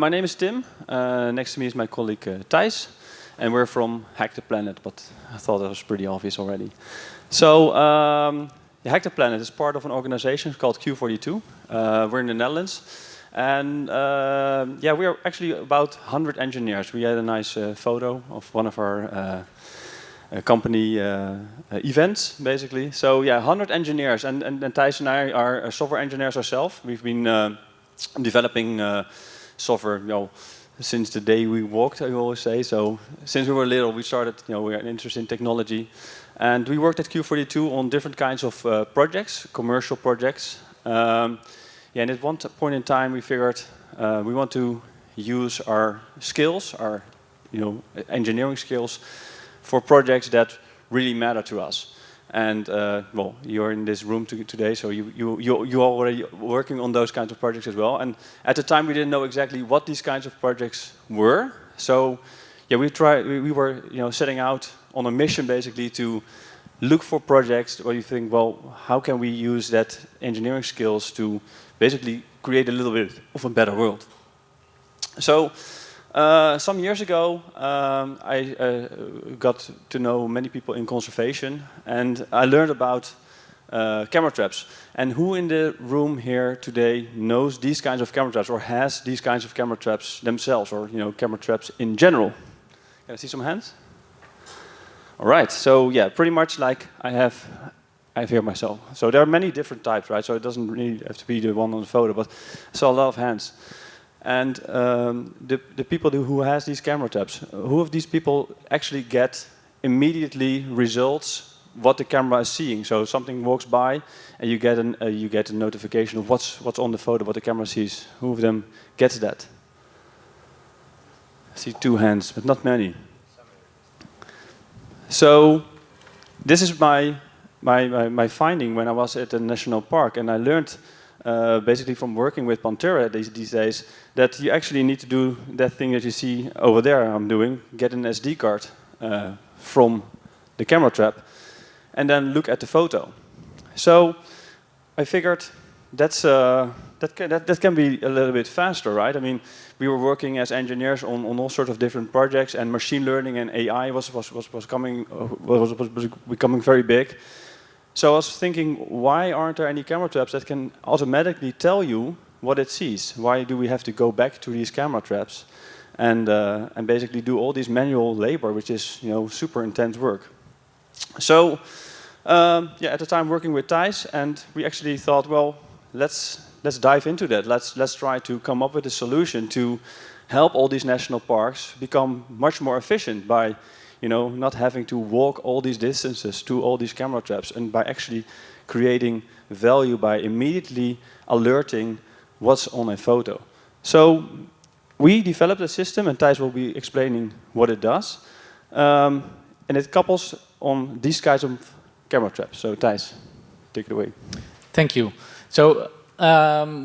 My name is Tim. Next to me is my colleague Thijs, and we're from Hack the Planet, but I thought that was pretty obvious already. So, Hack the Planet is part of an organization called Q42. We're in the Netherlands, and yeah, we are actually about 100 engineers. We had a nice photo of one of our company events, basically. So yeah, 100 engineers, and Thijs and I are software engineers ourselves. We've been developing software, since the day we walked, I always say. So since we were little, we started, we had an interest in technology. And we worked at Q42 on different kinds of projects, commercial projects. Yeah, and at one point in time, we figured we want to use our skills, our engineering skills, for projects that really matter to us. And well, you're in this room today, so you're already working on those kinds of projects as well. And at the time, we didn't know exactly what these kinds of projects were. So yeah, we were setting out on a mission basically to look for projects where you think, well, how can we use that engineering skills to basically create a little bit of a better world? So some years ago, I got to know many people in conservation, and I learned about camera traps. And who in the room here today knows these kinds of camera traps, or has these kinds of camera traps themselves, or camera traps in general? Can I see some hands? All right. So yeah, pretty much like I have here myself. So there are many different types, right? So it doesn't really have to be the one on the photo, but I saw a lot of hands. And the people who has these camera traps, who of these people actually get immediately results what the camera is seeing? So something walks by, and you get a notification of what's on the photo, what the camera sees. Who of them gets that? I see 2 hands, but not many. So this is my finding when I was at the national park, and I learned. Basically from working with Pantera these days, that you actually need to do that thing that you see over there I'm doing, get an SD card from the camera trap, and then look at the photo. So I figured that can be a little bit faster, right? I mean, we were working as engineers on all sorts of different projects, and machine learning and AI was becoming very big. So I was thinking, why aren't there any camera traps that can automatically tell you what it sees? Why do we have to go back to these camera traps and basically do all this manual labor, which is super intense work? So yeah, at the time working with Thijs, and we actually thought, well, let's dive into that. Let's try to come up with a solution to help all these national parks become much more efficient by not having to walk all these distances to all these camera traps, and by actually creating value by immediately alerting what's on a photo. So we developed a system, and Thijs will be explaining what it does. And it couples on these kinds of camera traps. So Thijs, take it away. Thank you. So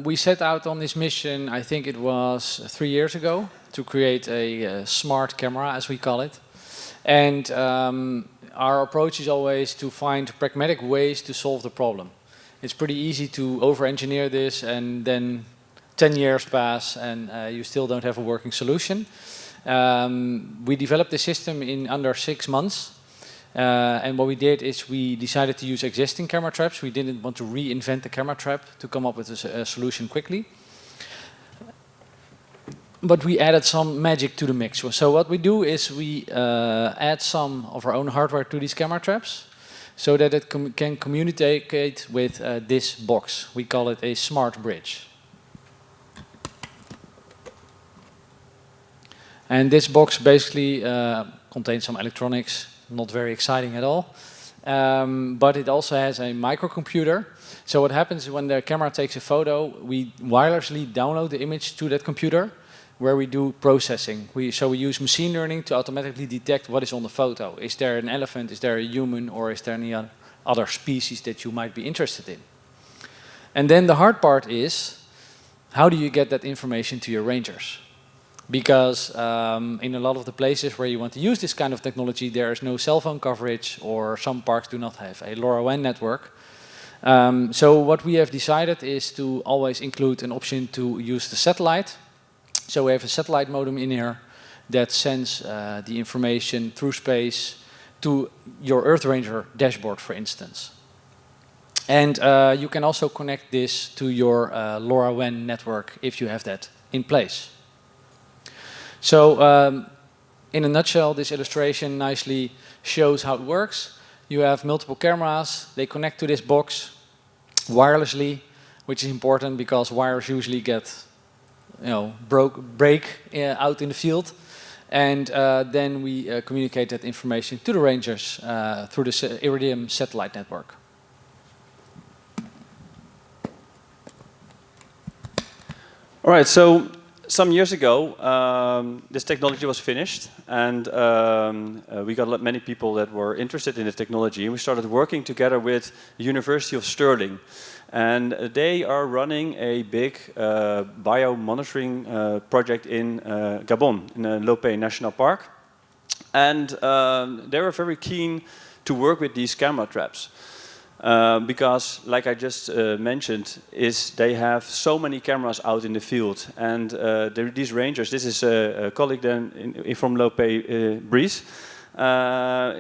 we set out on this mission, I think it was 3 years ago, to create a smart camera, as we call it. And our approach is always to find pragmatic ways to solve the problem. It's pretty easy to over-engineer this, and then 10 years pass and you still don't have a working solution. We developed the system in under 6 months. And what we did is we decided to use existing camera traps. We didn't want to reinvent the camera trap to come up with a solution quickly. But we added some magic to the mix. So what we do is we add some of our own hardware to these camera traps so that it can communicate with this box. We call it a smart bridge. And this box basically contains some electronics, not very exciting at all. But it also has a microcomputer. So what happens when the camera takes a photo, we wirelessly download the image to that computer, where we do processing. So we use machine learning to automatically detect what is on the photo. Is there an elephant, is there a human, or is there any other species that you might be interested in? And then the hard part is, how do you get that information to your rangers? Because in a lot of the places where you want to use this kind of technology, there is no cell phone coverage, or some parks do not have a LoRaWAN network. So what we have decided is to always include an option to use the satellite. So we have a satellite modem in here that sends the information through space to your EarthRanger dashboard, for instance. And you can also connect this to your LoRaWAN network if you have that in place. So in a nutshell, this illustration nicely shows how it works. You have multiple cameras, they connect to this box wirelessly, which is important because wires usually get break out in the field. And then we communicate that information to the rangers through the Iridium satellite network. All right, so some years ago, this technology was finished, and we got many people that were interested in the technology. And we started working together with the University of Stirling. And they are running a big bio-monitoring project in Gabon, in the Lopé National Park. And they were very keen to work with these camera traps. Because, like I just mentioned, they have so many cameras out in the field, and these rangers. This is a colleague then from Lopé, Brice.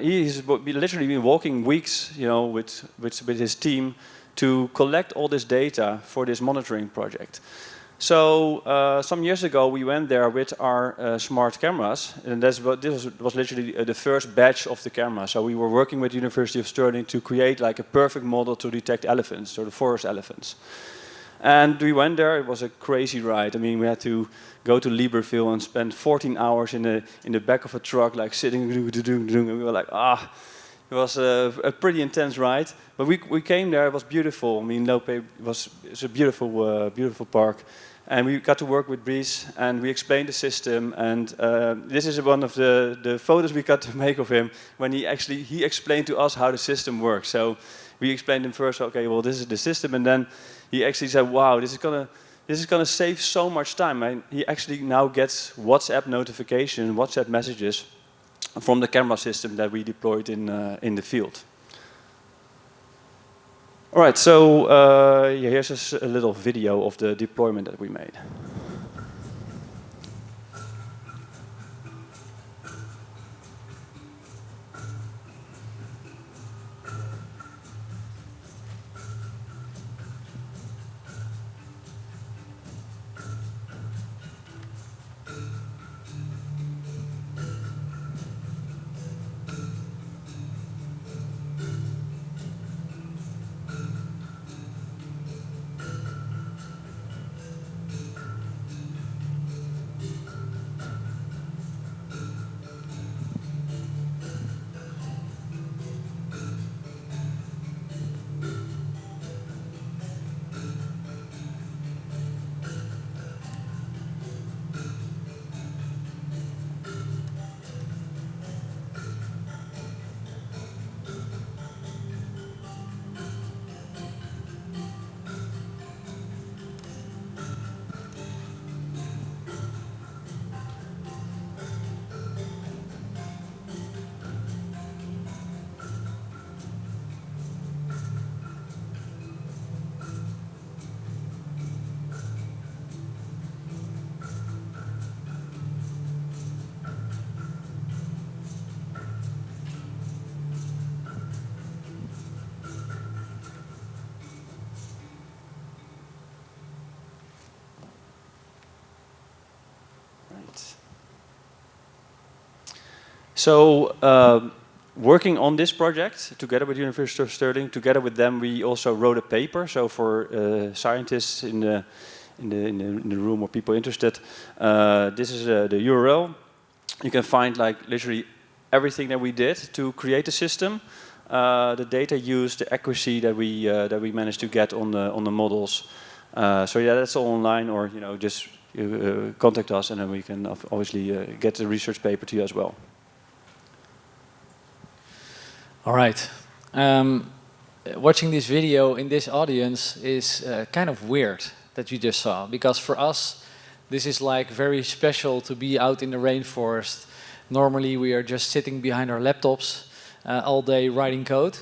He's literally been walking weeks, with his team to collect all this data for this monitoring project. So some years ago, we went there with our smart cameras, and this was literally the first batch of the cameras. So we were working with the University of Stirling to create like a perfect model to detect elephants, or the forest elephants. And we went there. It was a crazy ride. I mean, we had to go to Libreville and spend 14 hours in the back of a truck, like sitting, and we were like, It was a pretty intense ride. But we came there. It was beautiful. I mean, Lopé it's a beautiful, beautiful park. And we got to work with Brice, and we explained the system. And this is one of the photos we got to make of him when he explained to us how the system works. So we explained him first, okay, well, this is the system, and then he actually said, wow, this is gonna save so much time. And he actually now gets WhatsApp notifications, WhatsApp messages from the camera system that we deployed in the field. All right, so here's just a little video of the deployment that we made. So working on this project together with the University of Stirling, together with them, we also wrote a paper. So for scientists in the room or people interested, this is the URL. You can find like literally everything that we did to create the system, the data used, the accuracy that we managed to get on the models. So yeah, that's all online, or just contact us, and then we can obviously get the research paper to you as well. All right. Watching this video in this audience is kind of weird that you just saw, because for us, this is like very special to be out in the rainforest. Normally, we are just sitting behind our laptops all day writing code.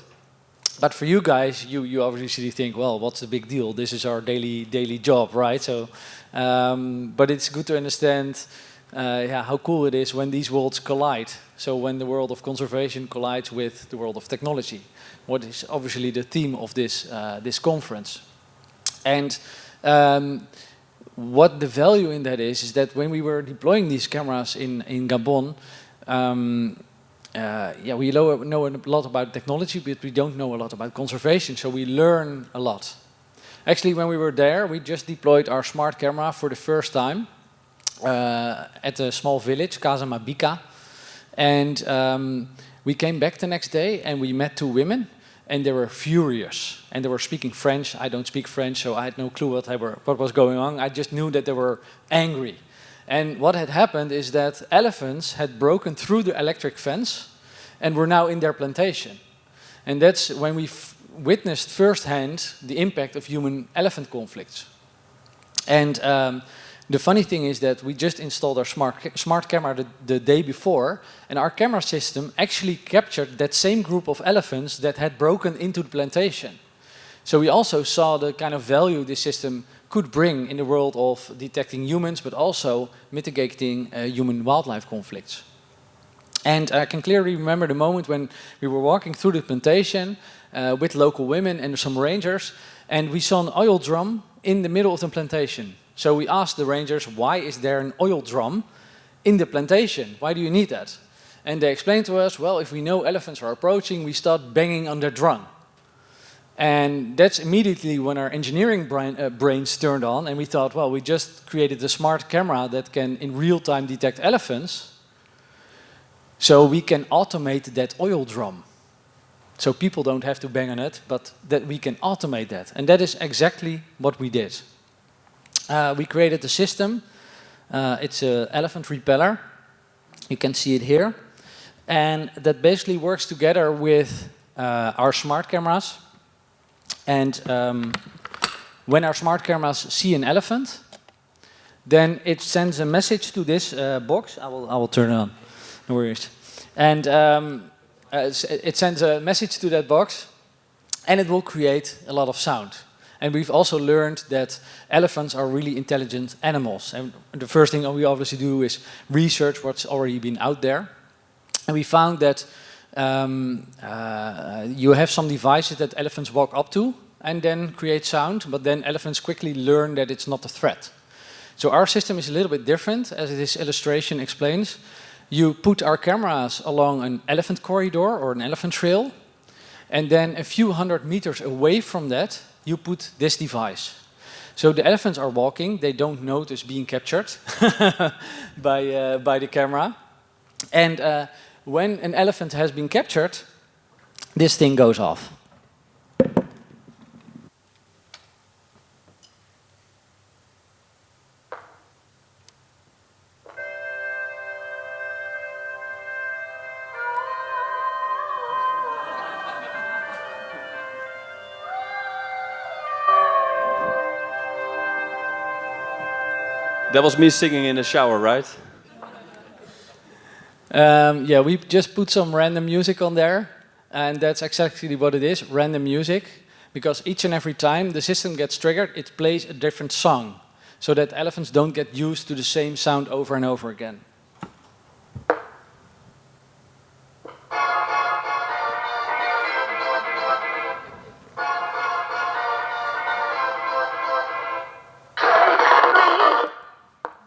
But for you guys, you obviously think, well, what's the big deal? This is our daily job, right? So, but it's good to understand how cool it is when these worlds collide. So when the world of conservation collides with the world of technology, what is obviously the theme of this conference. And what the value in that is that when we were deploying these cameras in Gabon, we know a lot about technology, but we don't know a lot about conservation, so we learn a lot. Actually, when we were there, we just deployed our smart camera for the first time at a small village, Casa Mabika. And we came back the next day and we met two women, and they were furious. And they were speaking French. I don't speak French, so I had no clue what was going on. I just knew that they were angry. And what had happened is that elephants had broken through the electric fence and were now in their plantation. And that's when we witnessed firsthand the impact of human-elephant conflicts. And the funny thing is that we just installed our smart camera the day before, and our camera system actually captured that same group of elephants that had broken into the plantation. So we also saw the kind of value this system could bring in the world of detecting humans, but also mitigating human-wildlife conflicts. And I can clearly remember the moment when we were walking through the plantation with local women and some rangers, and we saw an oil drum in the middle of the plantation. So we asked the rangers, why is there an oil drum in the plantation? Why do you need that? And they explained to us, well, if we know elephants are approaching, we start banging on their drum. And that's immediately when our engineering brains turned on, and we thought, well, we just created a smart camera that can in real time detect elephants, so we can automate that oil drum. So people don't have to bang on it, but that we can automate that. And that is exactly what we did. We created a system. It's an elephant repeller. You can see it here. And that basically works together with our smart cameras. And when our smart cameras see an elephant, then it sends a message to this box. I will turn it on. No worries. And it sends a message to that box, and it will create a lot of sound. And we've also learned that elephants are really intelligent animals. And the first thing we obviously do is research what's already been out there. And we found that you have some devices that elephants walk up to and then create sound, but then elephants quickly learn that it's not a threat. So our system is a little bit different, as this illustration explains. You put our cameras along an elephant corridor or an elephant trail, and then a few hundred meters away from that, you put this device. So the elephants are walking, they don't notice being captured by the camera. And when an elephant has been captured, this thing goes off. That was me singing in the shower, right? Yeah, we just put some random music on there, and that's exactly what it is, random music, because each and every time the system gets triggered, it plays a different song, so that elephants don't get used to the same sound over and over again.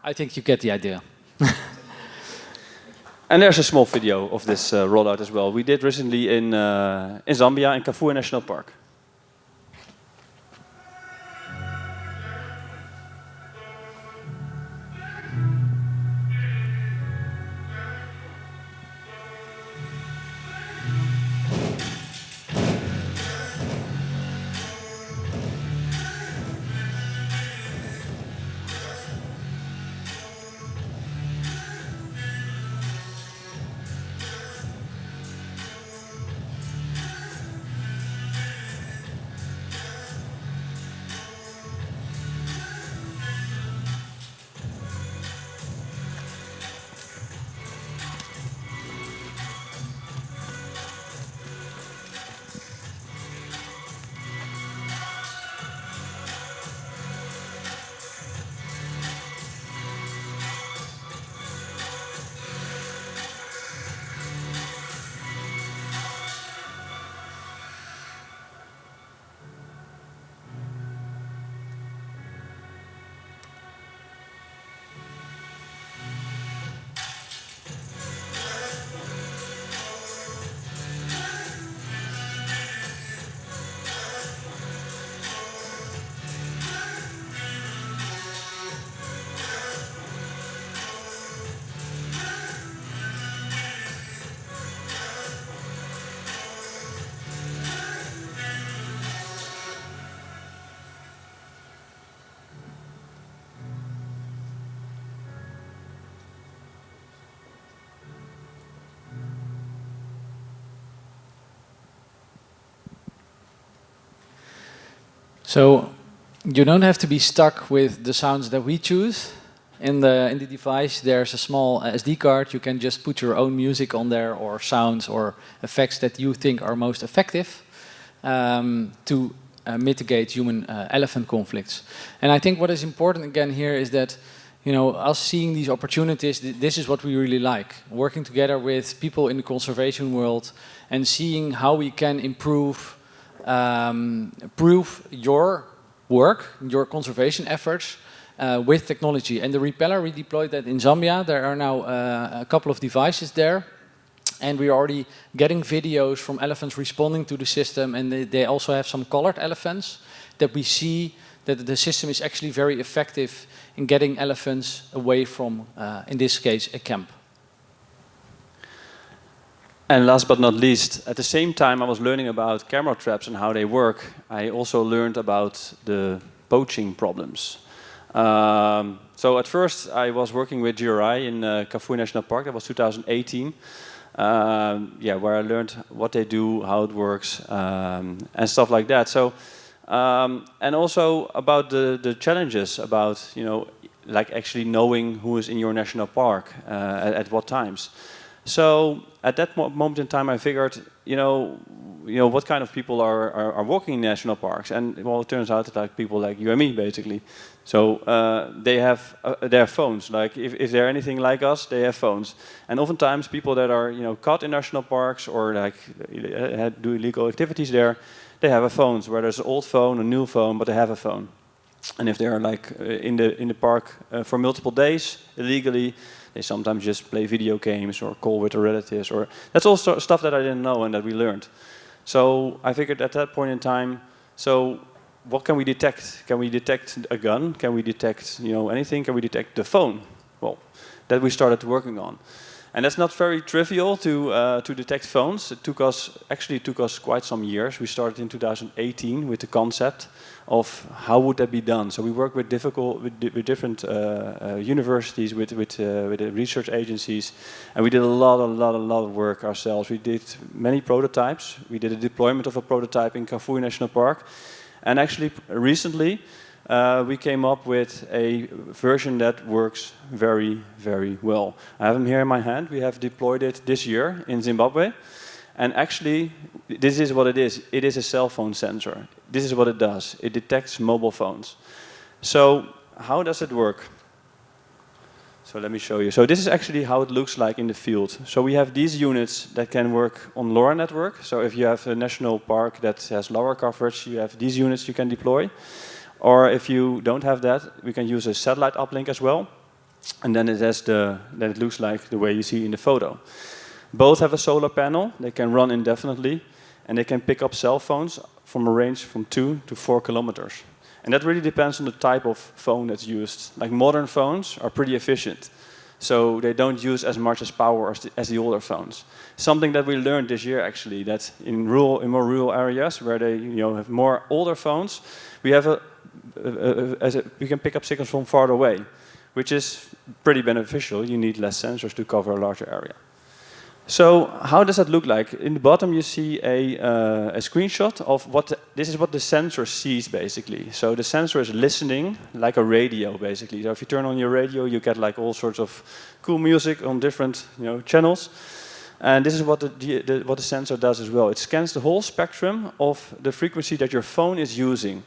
I think you get the idea. And there's a small video of this rollout as well. We did recently in Zambia, in Kafue National Park. So you don't have to be stuck with the sounds that we choose. In the device, there's a small SD card. You can just put your own music on there, or sounds or effects that you think are most effective to mitigate human-elephant conflicts. And I think what is important again here is that, you know, us seeing these opportunities, this is what we really like. Working together with people in the conservation world and seeing how we can improve your work, your conservation efforts with technology. And the repeller, we deployed that in Zambia. There are now a couple of devices there. And we're already getting videos from elephants responding to the system. And they also have some colored elephants that we see that the system is actually very effective in getting elephants away from, in this case, a camp. And last but not least, at the same time I was learning about camera traps and how they work, I also learned about the poaching problems. So at first I was working with GRI in Kafue National Park. That was 2018. Where I learned what they do, how it works, and stuff like that. So, and also about the challenges about, you know, like actually knowing who is in your national park at what times. So at that moment in time, I figured, you know, what kind of people are walking in national parks, and well, it turns out that like people like you and me, basically. So they have their phones. Like if they're anything like us, they have phones. And oftentimes, people that are, you know, caught in national parks or like do illegal activities there, they have a phone. Where there's an old phone, a new phone, but they have a phone. And if they are like in the park for multiple days illegally, they sometimes just play video games or call with their relatives. Or that's also stuff that I didn't know and that we learned. So I figured at that point in time, so what can we detect? Can we detect a gun? Can we detect, you know, anything? Can we detect the phone? Well, that we started working on. And that's not very trivial to detect phones. It took us quite some years. We started in 2018 with the concept of how would that be done. So we worked with different universities, with the research agencies, and we did a lot of work ourselves. We did many prototypes. We did a deployment of a prototype in Kafue National Park, and actually recently we came up with a version that works very, very well. I have them here in my hand. We have deployed it this year in Zimbabwe. And actually, this is what it is. It is a cell phone sensor. This is what it does. It detects mobile phones. So how does it work? So let me show you. So this is actually how it looks like in the field. So we have these units that can work on LoRa network. So if you have a national park that has LoRa coverage, you have these units you can deploy. Or if you don't have that, we can use a satellite uplink as well. And then it looks like the way you see in the photo. Both have a solar panel. They can run indefinitely. And they can pick up cell phones from a range from 2 to 4 kilometers. And that really depends on the type of phone that's used. Like modern phones are pretty efficient. So they don't use as much power as the older phones. Something that we learned this year actually, that in more rural areas where they have more older phones, we have we can pick up signals from far away, which is pretty beneficial. You need less sensors to cover a larger area. So how does that look like? In the bottom you see a screenshot of this is what the sensor sees basically. So the sensor is listening like a radio basically. So if you turn on your radio, you get like all sorts of cool music on different channels. And this is what the sensor does as well. It scans the whole spectrum of the frequency that your phone is using.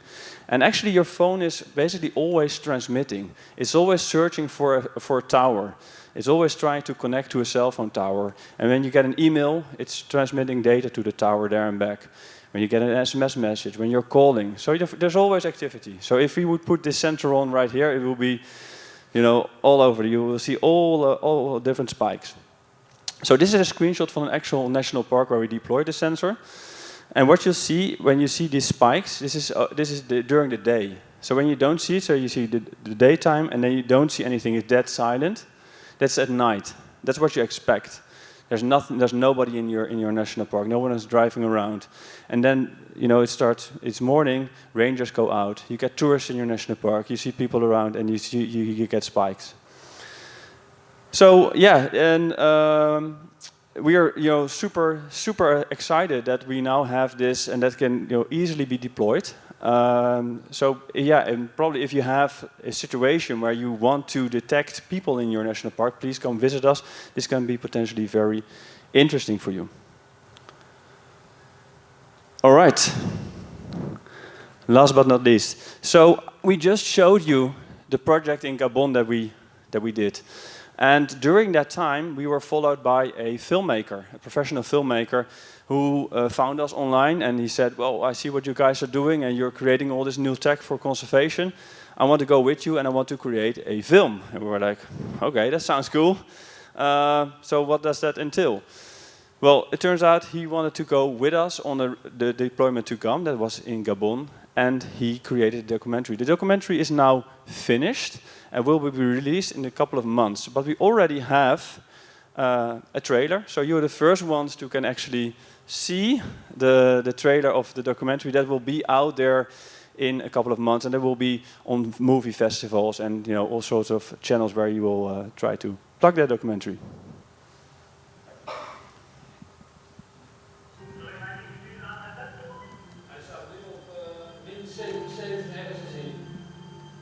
And actually your phone is basically always transmitting. It's always searching for a tower. It's always trying to connect to a cell phone tower. And when you get an email, it's transmitting data to the tower there and back. When you get an SMS message, when you're calling. So there's always activity. So if we would put this sensor on right here, it will be all over. You will see all different spikes. So this is a screenshot from an actual national park where we deployed the sensor. And what you'll see when you see these spikes, this is during the day. So when you don't see it, so you see the daytime, and then you don't see anything, it's dead silent. That's at night. That's what you expect. There's nothing. There's nobody in your national park. No one is driving around. And then it starts. It's morning. Rangers go out. You get tourists in your national park. You see people around, and you get spikes. So yeah, and we are super excited that we now have this and that can easily be deployed. So yeah, and probably if you have a situation where you want to detect people in your national park, please come visit us. This can be potentially very interesting for you. All right. Last but not least. So we just showed you the project in Gabon that we did. And during that time, we were followed by a filmmaker, a professional filmmaker, who found us online, and he said, well, I see what you guys are doing, and you're creating all this new tech for conservation. I want to go with you, and I want to create a film. And we were like, okay, that sounds cool. So what does that entail? Well, it turns out he wanted to go with us on the deployment to come, that was in Gabon, and he created a documentary. The documentary is now finished and will be released in a couple of months. But we already have a trailer, so you're the first ones to can actually see the trailer of the documentary that will be out there in a couple of months, and it will be on movie festivals and all sorts of channels where you will try to plug that documentary.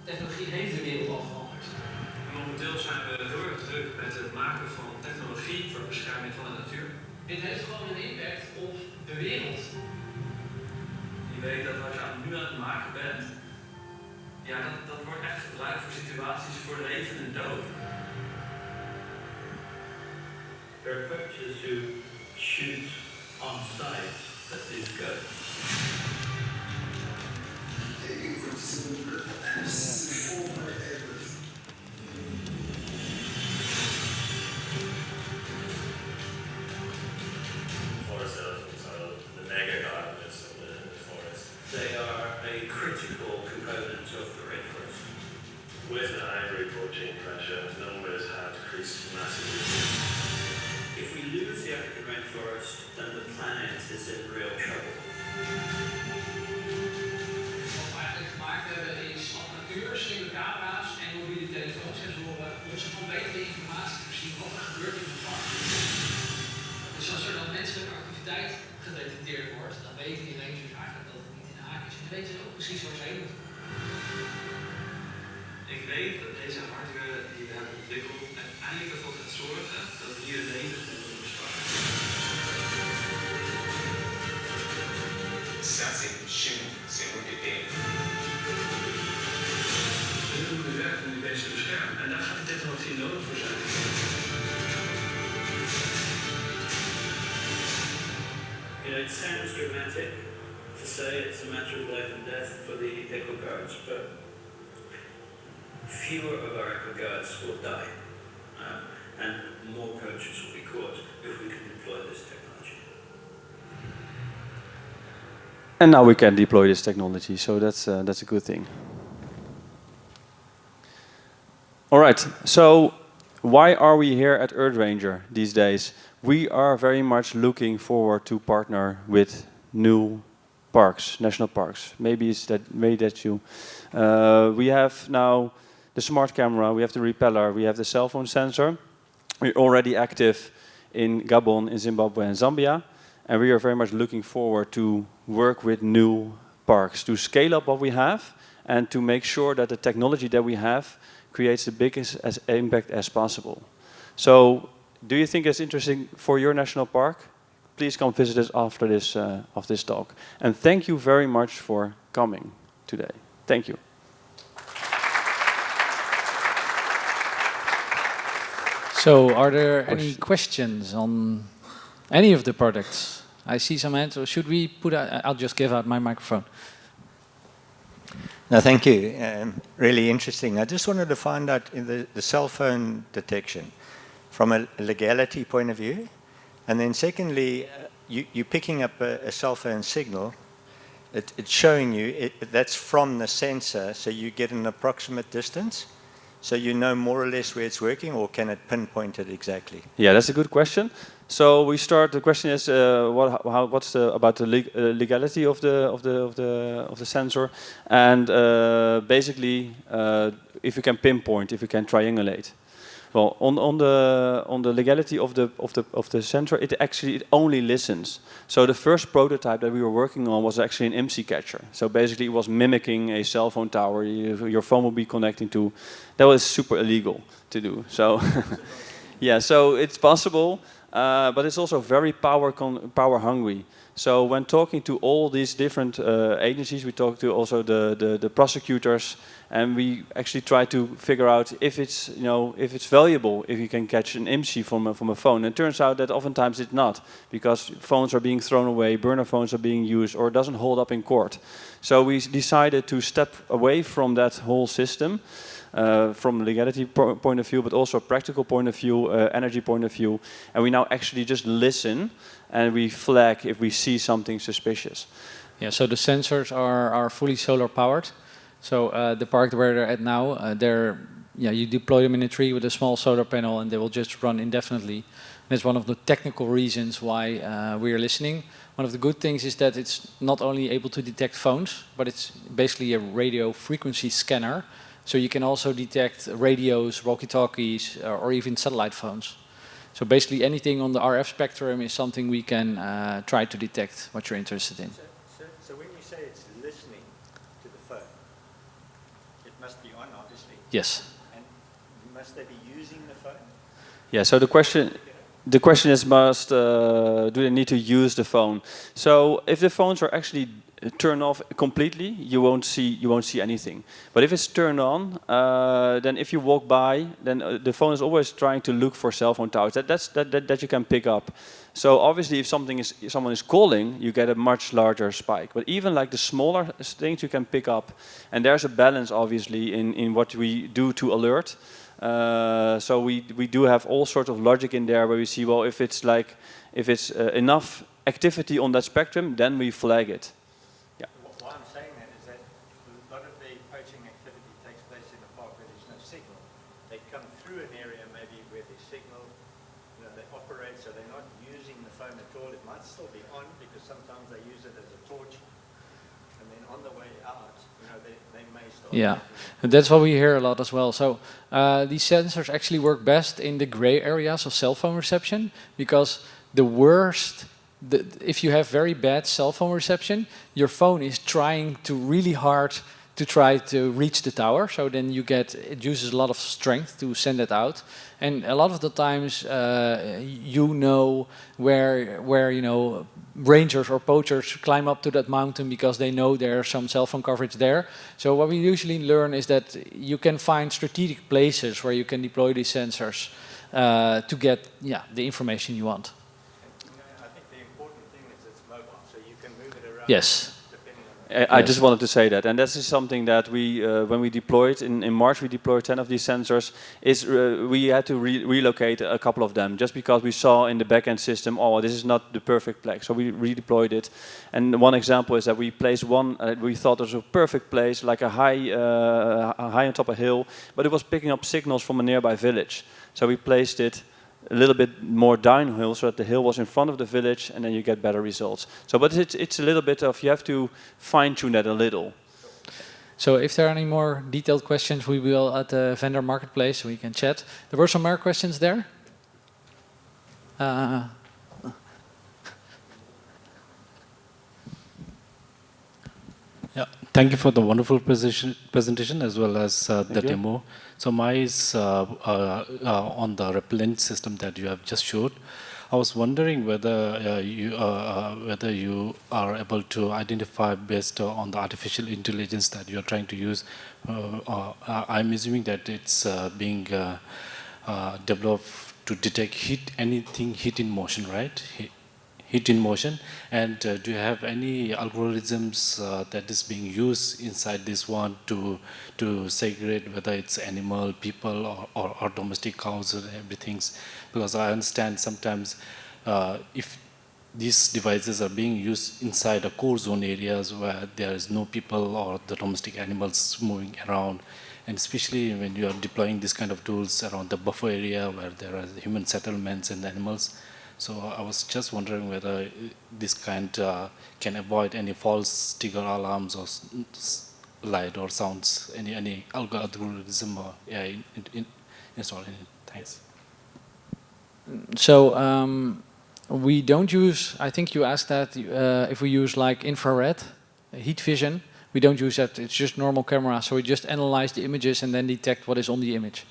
Technologie heeft de wereld al veranderd. Momenteel zijn we heel erg druk met het maken van technologie voor bescherming van de natuur. Dit heeft gewoon een impact op de wereld. Je weet dat wat je nu aan het maken bent, ja, dat wordt echt gebruikt voor situaties voor leven en dood. There are poachers who shoot on site at this good. Forest elephants are the mega gardeners of the forest. They are a critical component of the rainforest. With the ivory poaching pressure, numbers have decreased massively. If we lose the African rainforest, then the planet is in real trouble. Slimme camera's en mobiele telefoonsensoren om ze van betere informatie te voorzien wat er gebeurt in het park. Dus als er dan menselijke activiteit gedetecteerd wordt, dan weten die rangers eigenlijk dat het niet in de haak is. En dan weten ze ook precies waar ze heen moeten. Ik weet dat deze hardware die we hebben ontwikkeld uiteindelijk ervoor gaat zorgen dat we hier het leven kunnen bespannen. We doen het werk om die beesten te beschermen en daar gaat de technologie nodig voor zijn. It sounds dramatic to say it's a matter of life and death for the eco guards, but fewer of our eco guards will die, and more poachers will be caught if we can deploy this technology. And now we can deploy this technology, so that's a good thing. All right, so why are we here at EarthRanger these days? We are very much looking forward to partner with new parks, national parks. Maybe that's you. We have now the smart camera, we have the repeller, we have the cell phone sensor. We're already active in Gabon, in Zimbabwe and Zambia. And we are very much looking forward to work with new parks, to scale up what we have and to make sure that the technology that we have creates the biggest impact as possible. So, do you think it's interesting for your national park? Please come visit us after this talk. And thank you very much for coming today. Thank you. So, are there any questions on any of the products? I see some hands. Or should we put out? I'll just give out my microphone. No, thank you. Really interesting. I just wanted to find out in the cell phone detection from a legality point of view. And then secondly, you're picking up a cell phone signal. It's showing you, that's from the sensor, so you get an approximate distance. So you know more or less where it's working, or can it pinpoint it exactly? Yeah, that's a good question. So we start. The question is, what's about the legality of the sensor, and basically, if you can pinpoint, if you can triangulate. Well, on the legality of the sensor, it only listens. So the first prototype that we were working on was actually an IMSI catcher. So basically, it was mimicking a cell phone tower your phone will be connecting to. That was super illegal to do. So yeah, so it's possible, but it's also very power hungry. So when talking to all these different agencies, we talk to also the prosecutors, and we actually try to figure out if it's valuable, if you can catch an IMSI from a phone. And it turns out that oftentimes it's not, because phones are being thrown away, burner phones are being used, or it doesn't hold up in court. So we decided to step away from that whole system. From a legality point of view, but also a practical point of view, energy point of view, and we now actually just listen and we flag if we see something suspicious. Yeah, so the sensors are fully solar powered. So the park where they're at now, you deploy them in a tree with a small solar panel, and they will just run indefinitely. And that's one of the technical reasons why we are listening. One of the good things is that it's not only able to detect phones, but it's basically a radio frequency scanner. So you can also detect radios, walkie-talkies, or even satellite phones. So basically anything on the RF spectrum is something we can try to detect what you're interested in. So when you say it's listening to the phone, it must be on, obviously. Yes. And must they be using the phone? Yeah, so the question is, do they need to use the phone? So if the phones are actually turned off completely, you won't see anything. But if it's turned on, then if you walk by, then the phone is always trying to look for cell phone towers that you can pick up. So obviously, if someone is calling, you get a much larger spike. But even like the smaller things, you can pick up, and there's a balance obviously in what we do to alert. So we do have all sorts of logic in there where we see, well, if it's enough activity on that spectrum, then we flag it. Yeah. Why I'm saying that is that a lot of the poaching activity takes place in a park where there's no signal. They come through an area maybe where there's signal, they operate, so they're not using the phone at all. It might still be on because sometimes they use it as a torch, and then on the way out, they may start. Yeah, and that's what we hear a lot as well. So these sensors actually work best in the gray areas of cell phone reception, because if you have very bad cell phone reception, your phone is trying really hard to try to reach the tower. So then it uses a lot of strength to send it out. And a lot of the times, where rangers or poachers climb up to that mountain because they know there's some cell phone coverage there. So what we usually learn is that you can find strategic places where you can deploy these sensors to get the information you want. I think the important thing is it's mobile, so you can move it around. Yes. I just wanted to say that, and this is something that we, when we deployed in March, we deployed 10 of these sensors. We had to relocate a couple of them just because we saw in the backend system, oh, this is not the perfect place. So we redeployed it. And one example is that we placed one we thought was a perfect place, like a high on top of a hill, but it was picking up signals from a nearby village. So we placed it a little bit more downhill so that the hill was in front of the village, and then you get better results. So, but it's a little bit of, you have to fine-tune that a little. So if there are any more detailed questions, we will at the vendor marketplace, we can chat. There were some more questions there. Yeah, thank you for the wonderful presentation as well as the demo. So mine is on the repellent system that you have just showed. I was wondering whether you are able to identify based on the artificial intelligence that you are trying to use. I'm assuming that it's being developed to detect heat in motion, right? Heat in motion. And do you have any algorithms that is being used inside this one to segregate whether it's animal, people, or domestic cows and everything? Because I understand sometimes if these devices are being used inside a core zone areas where there is no people or the domestic animals moving around, and especially when you are deploying this kind of tools around the buffer area where there are human settlements and animals. So I was just wondering whether this kind can avoid any false trigger alarms or light or sounds, any algorithm or AI installed in it. Thanks. Thanks. So we don't use, I think you asked that, if we use like infrared, heat vision, we don't use that, it's just normal camera, so we just analyze the images and then detect what is on the image.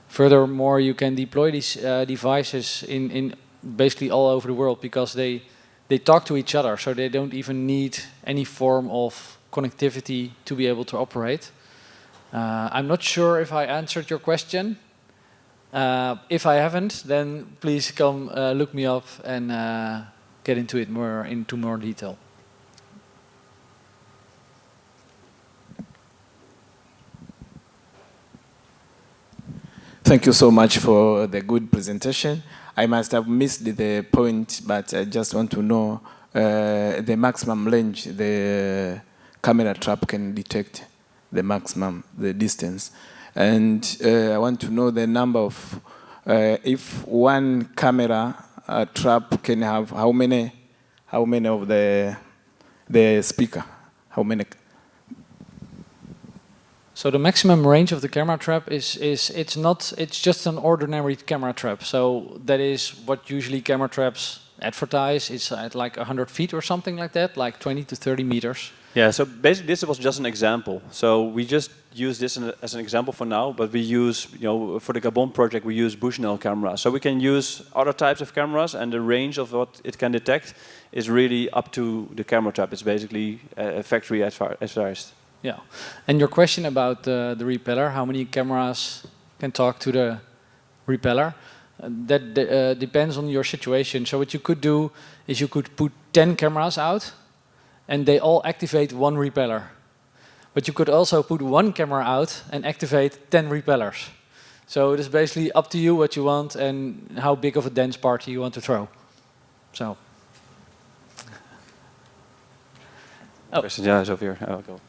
Furthermore, you can deploy these devices in basically all over the world because they talk to each other, so they don't even need any form of connectivity to be able to operate. I'm not sure if I answered your question. If I haven't, then please come look me up and get into more detail. Thank you so much for the good presentation. I must have missed the point, but I just want to know the maximum range the camera trap can detect, the maximum, the distance. And I want to know the number of, if one camera trap can have how many of the speaker, how many? So the maximum range of the camera trap it's just an ordinary camera trap. So that is what usually camera traps advertise. It's at like 100 feet or something like that, like 20 to 30 meters. Yeah, so basically this was just an example. So we just use this as an example for now, but we use, for the Gabon project, we use Bushnell cameras. So we can use other types of cameras, and the range of what it can detect is really up to the camera trap. It's basically factory advised. Yeah, and your question about the repeller, how many cameras can talk to the repeller, that depends on your situation. So what you could do is you could put 10 cameras out and they all activate one repeller. But you could also put one camera out and activate 10 repellers. So it is basically up to you what you want and how big of a dance party you want to throw. So. Oh. Question, yeah, it's over here. I'll go.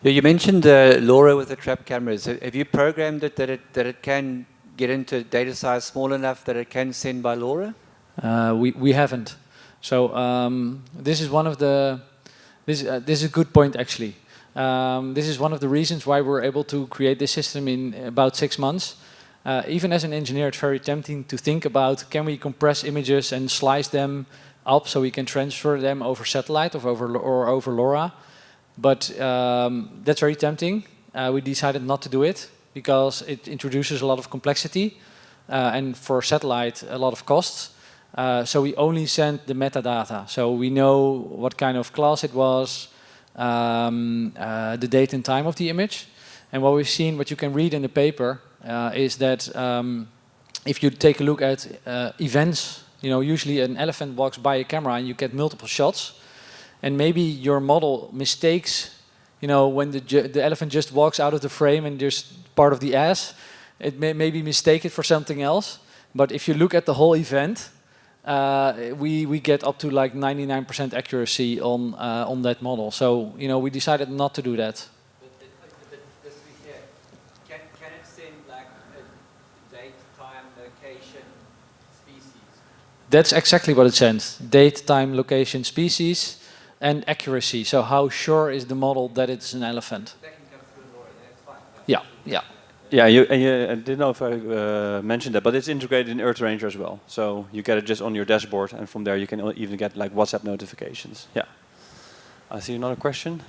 You mentioned LoRa with the trap cameras. Have you programmed it that it can get into data size small enough that it can send by LoRa? We haven't. So this is one of the. This is a good point actually. This is one of the reasons why we're able to create this system in about 6 months. Even as an engineer, it's very tempting to think about, can we compress images and slice them up so we can transfer them over satellite or over LoRa? But that's very tempting. We decided not to do it because it introduces a lot of complexity and for satellite a lot of costs. So we only sent the metadata. So we know what kind of class it was, the date and time of the image. And what we've seen, what you can read in the paper, is that if you take a look at events, usually an elephant walks by a camera and you get multiple shots. And maybe your model mistakes, when the elephant just walks out of the frame and there's part of the ass, it may maybe mistake it for something else. But if you look at the whole event, we get up to like 99% accuracy on that model. So we decided not to do that. But this here, can it send like a date, time, location, species? That's exactly what it sends: date, time, location, species, and accuracy. So how sure is the model that it's an elephant? That can come through LoRa. That's fine. Yeah. Yeah, I didn't know if I mentioned that, but it's integrated in EarthRanger as well. So you get it just on your dashboard, and from there you can even get like WhatsApp notifications. Yeah. I see another question.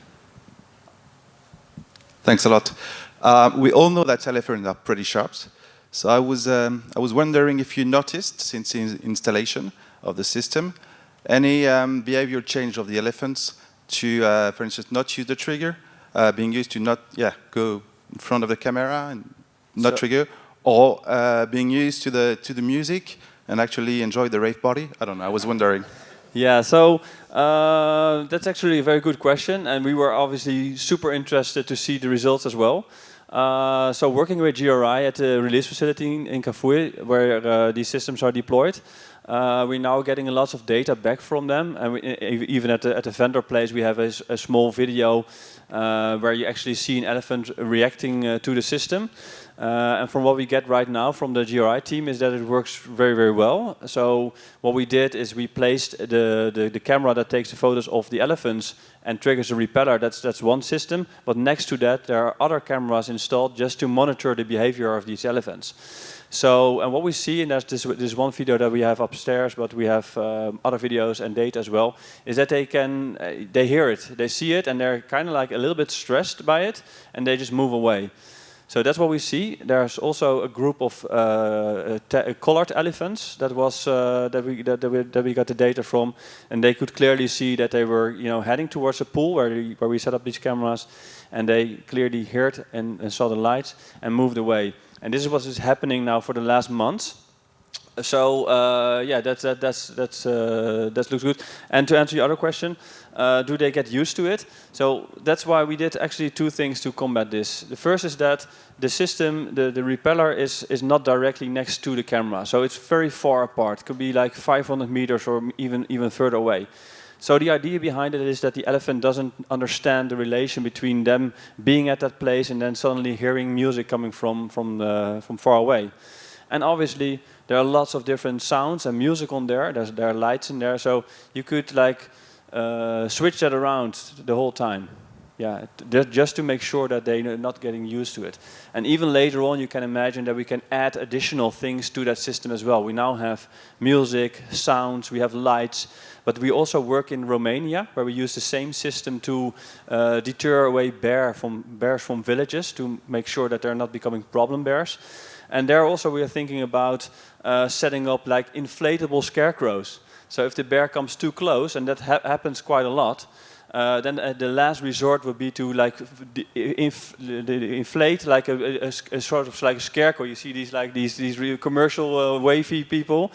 Thanks a lot. We all know that elephants are pretty sharp. So I was wondering if you noticed, since the installation of the system, any behavior change of the elephants to, for instance, not use the trigger, being used to not go in front of the camera and not trigger, or being used to the music and actually enjoy the rave party? I don't know, I was wondering. Yeah, so that's actually a very good question, and we were obviously super interested to see the results as well. So working with GRI at the release facility in Kafue, where these systems are deployed, we're now getting lots of data back from them, and even at the vendor place we have a small video where you actually see an elephant reacting to the system. And from what we get right now from the GRI team is that it works very, very well. So what we did is we placed the camera that takes the photos of the elephants and triggers the repeller. That's one system. But next to that, there are other cameras installed just to monitor the behavior of these elephants. So, and what we see, and there's this one video that we have upstairs, but we have other videos and data as well, is that they hear it, they see it, and they're kind of like a little bit stressed by it, and they just move away. So that's what we see. There's also a group of collared elephants that we got the data from, and they could clearly see that they were heading towards a pool where we set up these cameras, and they clearly heard and saw the lights and moved away. And this is what is happening now for the last month. So yeah, that looks good. And to answer your other question, do they get used to it? So that's why we did actually two things to combat this. The first is that the system, the repeller is not directly next to the camera. So it's very far apart. It could be like 500 meters or even further away. So the idea behind it is that the elephant doesn't understand the relation between them being at that place and then suddenly hearing music coming from far away. And obviously there are lots of different sounds and music on there. There are lights in there, so you could like switch that around the whole time. Yeah, just to make sure that they're not getting used to it. And even later on, you can imagine that we can add additional things to that system as well. We now have music, sounds, we have lights, but we also work in Romania, where we use the same system to deter away bears from villages to make sure that they're not becoming problem bears. And there also we are thinking about setting up like inflatable scarecrows. So if the bear comes too close, and that happens quite a lot, then the last resort would be to like inflate like a sort of like a scarecrow. You see these real commercial wavy people.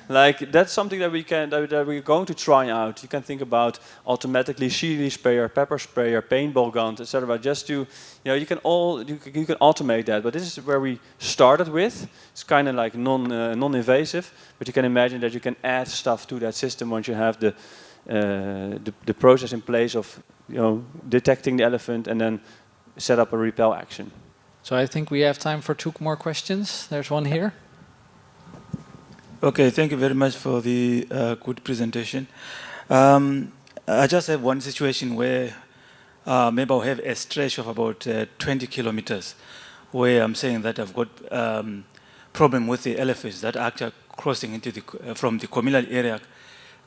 Like that's something that we're going to try out. You can think about automatically chili sprayer, pepper sprayer, paintball guns, etc. Just to you can automate that. But this is where we started with. It's kind of like non-invasive, but you can imagine that you can add stuff to that system once you have the process in place of detecting the elephant and then set up a repel action. So I think we have time for 2 more questions. There's one here. Okay, thank you very much for the good presentation. I just have one situation where maybe I'll have a stretch of about 20 kilometers where I'm saying that I've got problem with the elephants that are actually crossing into from the communal area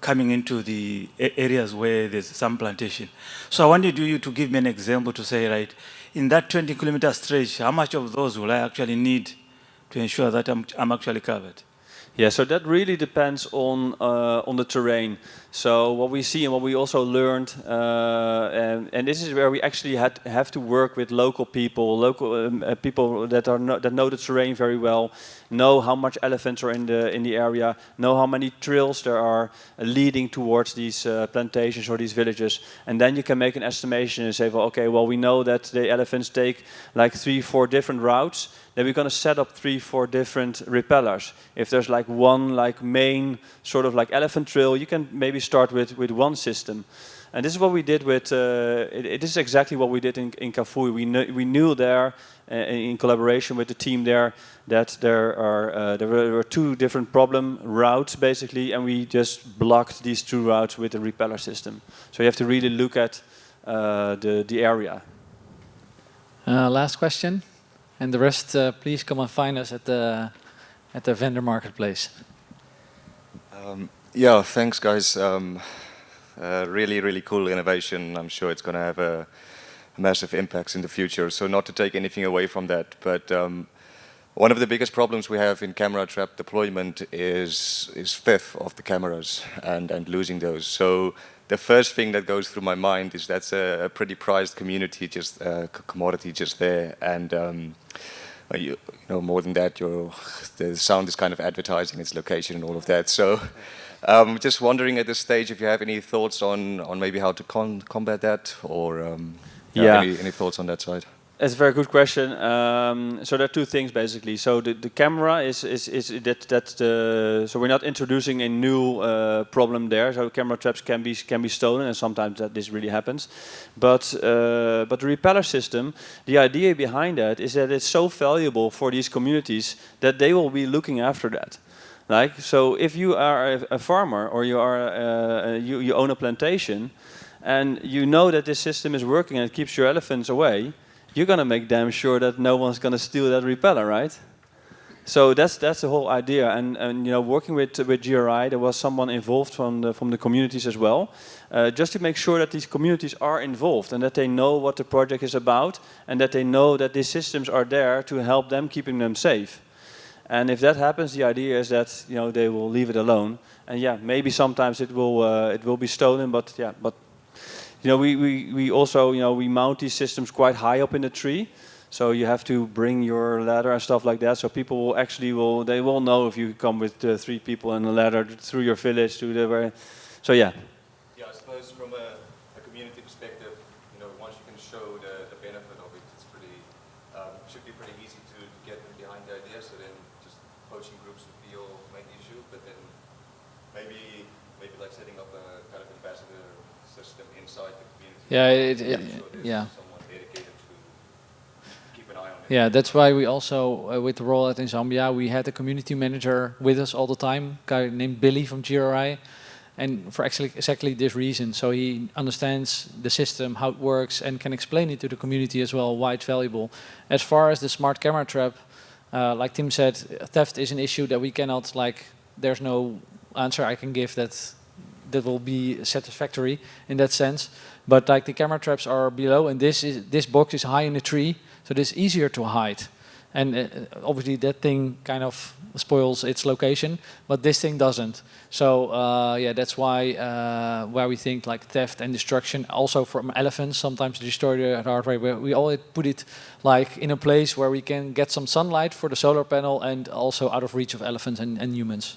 coming into the areas where there's some plantation. So I wanted you to give me an example to say, right, in that 20-kilometer stretch, how much of those will I actually need to ensure that I'm actually covered? Yeah, so that really depends on the terrain. So what we see and what we also learned, and this is where we actually have to work with local people, people that know the terrain very well, know how much elephants are in the area, know how many trails there are leading towards these plantations or these villages, and then you can make an estimation and say, well, okay, well we know that the elephants take like 3-4 different routes. Then we're going to set up 3-4 different repellers. If there's like one like main sort of like elephant trail, you can maybe start with one system. And this is what we did with. This is exactly what we did in Kafui. We knew there, in collaboration with the team there, that there were 2 different problem routes basically, and we just blocked these 2 routes with the repeller system. So you have to really look at the area. Last question. And the rest, please come and find us at the vendor marketplace. Yeah, thanks, guys. Really, really cool innovation. I'm sure it's going to have a massive impacts in the future. So not to take anything away from that, but one of the biggest problems we have in camera trap deployment is theft of the cameras and losing those. So the first thing that goes through my mind is that's a pretty prized community, just commodity just there, and you know, more than that, the sound is kind of advertising its location and all of that. So just wondering at this stage if you have any thoughts on maybe how to combat that, or any thoughts on that side. It's a very good question. So there are two things basically. So the camera is that's the, so we're not introducing a new problem there. So camera traps can be stolen, and sometimes this really happens. But the repeller system, the idea behind that is that it's so valuable for these communities that they will be looking after that. Like, so if you are a farmer or you are you own a plantation, and you know that this system is working and it keeps your elephants away, you're going to make damn sure that no one's going to steal that repeller, right? So that's the whole idea. And you know, working with GRI, there was someone involved from the communities as well, just to make sure that these communities are involved and that they know what the project is about and that they know that these systems are there to help them keeping them safe. And if that happens, the idea is that, you know, they will leave it alone. And yeah, maybe sometimes it will be stolen, but yeah, but you know, we also, you know, we mount these systems quite high up in the tree, so you have to bring your ladder and stuff like that. So people will actually they will know if you come with 3 people and a ladder through your village to the so yeah. Yeah, I suppose from a community perspective, you know, once you can show the benefit of it, it's pretty should be pretty easy to get them behind the idea. So then just poaching groups would be your main issue, but then maybe like setting up a kind of ambassador system inside the community. Yeah, someone dedicated to keep an eye on it. Yeah, that's why we also, with the rollout in Zambia, we had a community manager with us all the time, a guy named Billy from GRI, and for exactly this reason. So he understands the system, how it works, and can explain it to the community as well, why it's valuable. As far as the smart camera trap, like Tim said, theft is an issue that we cannot, like, there's no answer I can give that will be satisfactory in that sense. But like the camera traps are below, and this box is high in the tree, so it's easier to hide. And obviously that thing kind of spoils its location, but this thing doesn't. So yeah, that's why we think like theft and destruction, also from elephants, sometimes destroy the hard way. We always put it like in a place where we can get some sunlight for the solar panel and also out of reach of elephants and humans.